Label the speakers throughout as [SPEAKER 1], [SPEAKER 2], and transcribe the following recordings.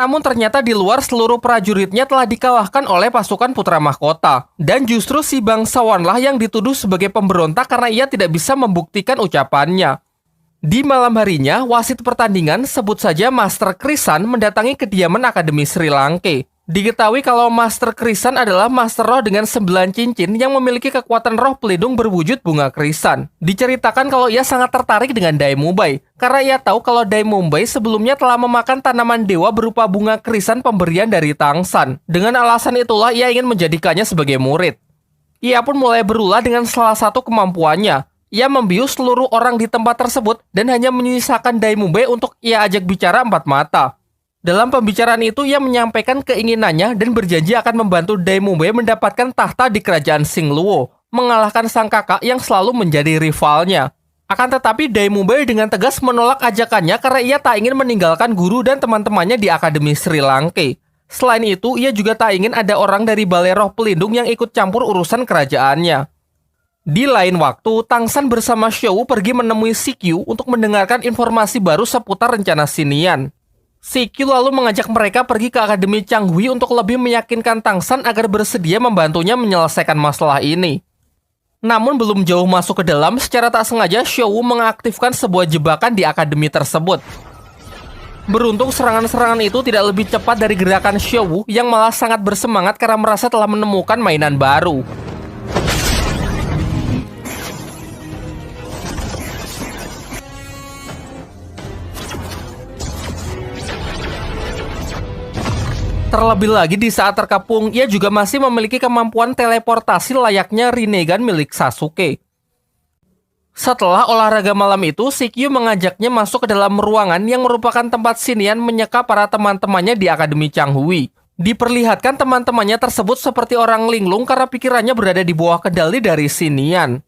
[SPEAKER 1] Namun ternyata di luar seluruh prajuritnya telah dikalahkan oleh pasukan Putra Mahkota. Dan justru si bangsawanlah yang dituduh sebagai pemberontak karena ia tidak bisa membuktikan ucapannya. Di malam harinya, wasit pertandingan, sebut saja Master Krisan, mendatangi kediaman Akademi Sri Lanka. Diketahui kalau Master Krisan adalah master roh dengan 9 cincin yang memiliki kekuatan roh pelindung berwujud bunga krisan. Diceritakan kalau ia sangat tertarik dengan Dai Mumbai, karena ia tahu kalau Dai Mumbai sebelumnya telah memakan tanaman dewa berupa bunga krisan pemberian dari Tangsan. Dengan alasan itulah ia ingin menjadikannya sebagai murid. Ia pun mulai berulah dengan salah satu kemampuannya. Ia membius seluruh orang di tempat tersebut dan hanya menyisakan Dai Mumbai untuk ia ajak bicara 4 mata. Dalam pembicaraan itu, ia menyampaikan keinginannya dan berjanji akan membantu Dai Mumbai mendapatkan tahta di kerajaan Singluo, mengalahkan sang kakak yang selalu menjadi rivalnya. Akan tetapi Dai Mumbai dengan tegas menolak ajakannya karena ia tak ingin meninggalkan guru dan teman-temannya di Akademi Sri Lanka. Selain itu, ia juga tak ingin ada orang dari Balai Roh Pelindung yang ikut campur urusan kerajaannya. Di lain waktu, Tangsan bersama Xiao pergi menemui Sikyu untuk mendengarkan informasi baru seputar rencana Xinian. Sikyu lalu mengajak mereka pergi ke Akademi Changhui untuk lebih meyakinkan Tangsan agar bersedia membantunya menyelesaikan masalah ini. Namun belum jauh masuk ke dalam, secara tak sengaja Xiao mengaktifkan sebuah jebakan di akademi tersebut. Beruntung serangan-serangan itu tidak lebih cepat dari gerakan Xiao yang malah sangat bersemangat karena merasa telah menemukan mainan baru. Terlebih lagi di saat terkepung, ia juga masih memiliki kemampuan teleportasi layaknya Rinnegan milik Sasuke. Setelah olahraga malam itu, Sikyu mengajaknya masuk ke dalam ruangan yang merupakan tempat Xinian menyeka para teman-temannya di Akademi Changhui. Diperlihatkan teman-temannya tersebut seperti orang linglung karena pikirannya berada di bawah kendali dari Xinian.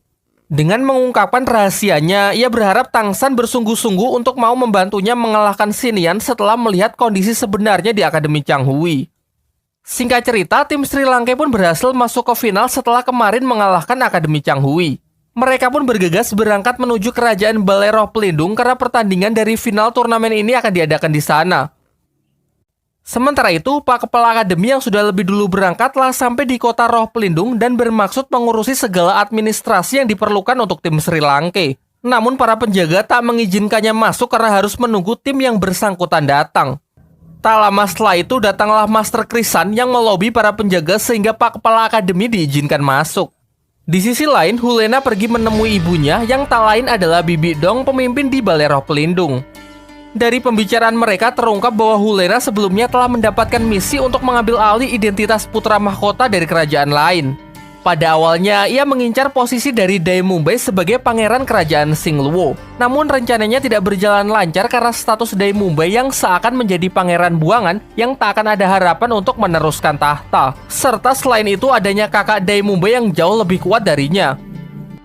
[SPEAKER 1] Dengan mengungkapkan rahasianya, ia berharap Tangsan bersungguh-sungguh untuk mau membantunya mengalahkan Xinian setelah melihat kondisi sebenarnya di Akademi Changhui. Singkat cerita, tim Sri Lanka pun berhasil masuk ke final setelah kemarin mengalahkan Akademi Changhui. Mereka pun bergegas berangkat menuju kerajaan Balai Roh Pelindung karena pertandingan dari final turnamen ini akan diadakan di sana. Sementara itu, Pak Kepala Akademi yang sudah lebih dulu berangkat telah sampai di kota Roh Pelindung dan bermaksud mengurusi segala administrasi yang diperlukan untuk tim Sri Lanka. Namun para penjaga tak mengizinkannya masuk karena harus menunggu tim yang bersangkutan datang. Tak lama setelah itu datanglah Master Krisan yang melobi para penjaga sehingga Pak Kepala Akademi diizinkan masuk. Di sisi lain, Hulena pergi menemui ibunya yang tak lain adalah Bibi Dong, pemimpin di Balai Roh Pelindung. Dari pembicaraan mereka terungkap bahwa Hulena sebelumnya telah mendapatkan misi untuk mengambil alih identitas putra mahkota dari kerajaan lain. Pada awalnya, ia mengincar posisi dari Dai Mumbai sebagai pangeran kerajaan Singluo. Namun rencananya tidak berjalan lancar karena status Dai Mumbai yang seakan menjadi pangeran buangan yang tak akan ada harapan untuk meneruskan tahta. Serta selain itu adanya kakak Dai Mumbai yang jauh lebih kuat darinya.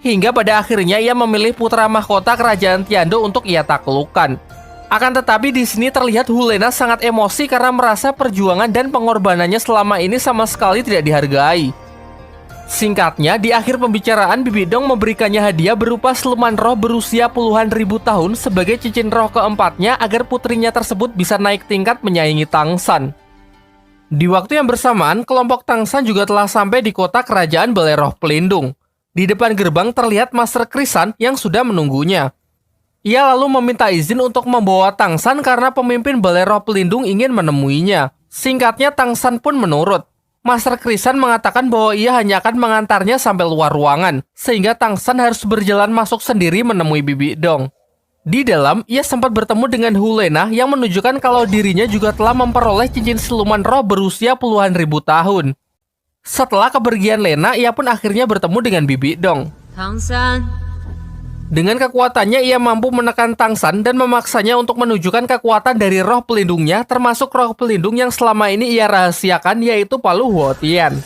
[SPEAKER 1] Hingga pada akhirnya ia memilih putra mahkota kerajaan Tiando untuk ia taklukkan. Akan tetapi di sini terlihat Hulena sangat emosi karena merasa perjuangan dan pengorbanannya selama ini sama sekali tidak dihargai. Singkatnya, di akhir pembicaraan Bibi Dong memberikannya hadiah berupa siluman roh berusia puluhan ribu tahun sebagai cincin roh keempatnya agar putrinya tersebut bisa naik tingkat menyaingi Tangsan. Di waktu yang bersamaan, kelompok Tangsan juga telah sampai di kota kerajaan Balai Roh Pelindung. Di depan gerbang terlihat Master Krisan yang sudah menunggunya. Ia lalu meminta izin untuk membawa Tangsan karena pemimpin Balai Roh Pelindung ingin menemuinya. Singkatnya, Tangsan pun menurut. Master Krisan mengatakan bahwa ia hanya akan mengantarnya sampai luar ruangan, sehingga Tangsan harus berjalan masuk sendiri menemui Bibi Dong. Di dalam, ia sempat bertemu dengan Hulena yang menunjukkan kalau dirinya juga telah memperoleh cincin siluman roh berusia puluhan ribu tahun. Setelah kepergian Lena, ia pun akhirnya bertemu dengan Bibi Dong.
[SPEAKER 2] Tangsan.
[SPEAKER 1] Dengan kekuatannya, ia mampu menekan Tangsan dan memaksanya untuk menunjukkan kekuatan dari roh pelindungnya, termasuk roh pelindung yang selama ini ia rahasiakan, yaitu Palu Huotian.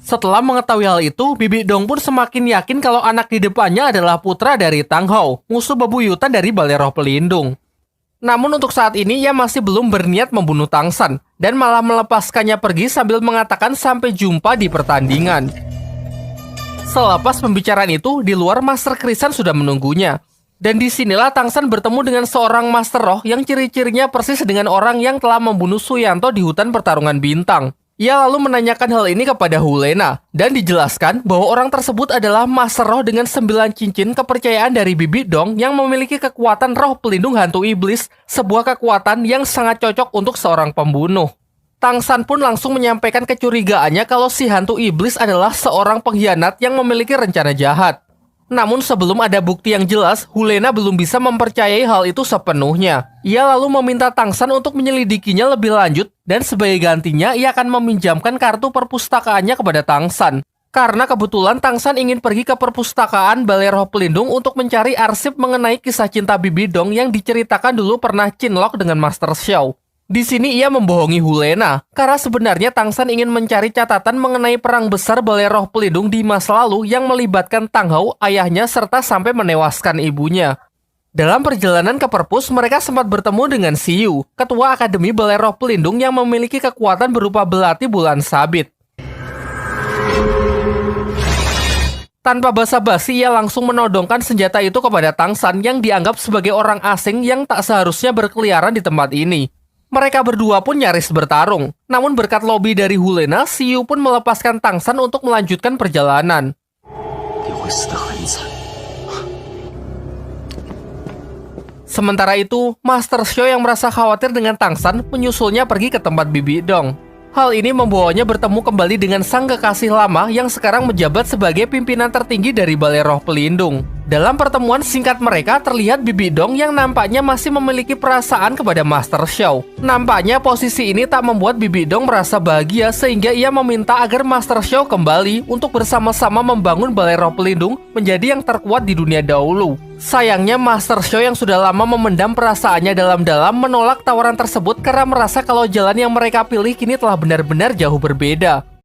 [SPEAKER 1] Setelah mengetahui hal itu, Bibi Dong pun semakin yakin kalau anak di depannya adalah putra dari Tang Hou, musuh bebuyutan dari Balai Roh Pelindung. Namun untuk saat ini, ia masih belum berniat membunuh Tangsan, dan malah melepaskannya pergi sambil mengatakan sampai jumpa di pertandingan. Selepas pembicaraan itu, di luar Master Krisan sudah menunggunya. Dan disinilah Tangsan bertemu dengan seorang Master Roh yang ciri-cirinya persis dengan orang yang telah membunuh Suyanto di hutan pertarungan bintang. Ia lalu menanyakan hal ini kepada Hulena, dan dijelaskan bahwa orang tersebut adalah Master Roh dengan 9 cincin kepercayaan dari Bibi Dong yang memiliki kekuatan roh pelindung hantu iblis, sebuah kekuatan yang sangat cocok untuk seorang pembunuh. Tangsan pun langsung menyampaikan kecurigaannya kalau si hantu iblis adalah seorang pengkhianat yang memiliki rencana jahat. Namun sebelum ada bukti yang jelas, Hulena belum bisa mempercayai hal itu sepenuhnya. Ia lalu meminta Tangsan untuk menyelidikinya lebih lanjut, dan sebagai gantinya ia akan meminjamkan kartu perpustakaannya kepada Tangsan. Karena kebetulan Tangsan ingin pergi ke perpustakaan Balai Roh Pelindung untuk mencari arsip mengenai kisah cinta Bibi Dong yang diceritakan dulu pernah Chinlock dengan Master Xiao. Di sini ia membohongi Hulena, karena sebenarnya Tangsan ingin mencari catatan mengenai perang besar Balai Roh Pelindung di masa lalu yang melibatkan Tang Hao, ayahnya, serta sampai menewaskan ibunya. Dalam perjalanan ke perpus, mereka sempat bertemu dengan Siyu, ketua Akademi Balai Roh Pelindung yang memiliki kekuatan berupa belati bulan sabit. Tanpa basa-basi, ia langsung menodongkan senjata itu kepada Tangsan yang dianggap sebagai orang asing yang tak seharusnya berkeliaran di tempat ini. Mereka berdua pun nyaris bertarung. Namun berkat lobi dari Hulena, Siyu pun melepaskan Tangsan untuk melanjutkan perjalanan. Sementara itu, Master Xiao yang merasa khawatir dengan Tangsan menyusulnya pergi ke tempat Bibi Dong. Hal ini membawanya bertemu kembali dengan sang kekasih lama yang sekarang menjabat sebagai pimpinan tertinggi dari Balai Roh Pelindung. Dalam pertemuan singkat mereka, terlihat Bibi Dong yang nampaknya masih memiliki perasaan kepada Master Xiao. Nampaknya posisi ini tak membuat Bibi Dong merasa bahagia sehingga ia meminta agar Master Xiao kembali untuk bersama-sama membangun Balai Roh Pelindung menjadi yang terkuat di dunia dahulu. Sayangnya Master Xiao yang sudah lama memendam perasaannya dalam-dalam menolak tawaran tersebut karena merasa kalau jalan yang mereka pilih kini telah benar-benar jauh berbeda.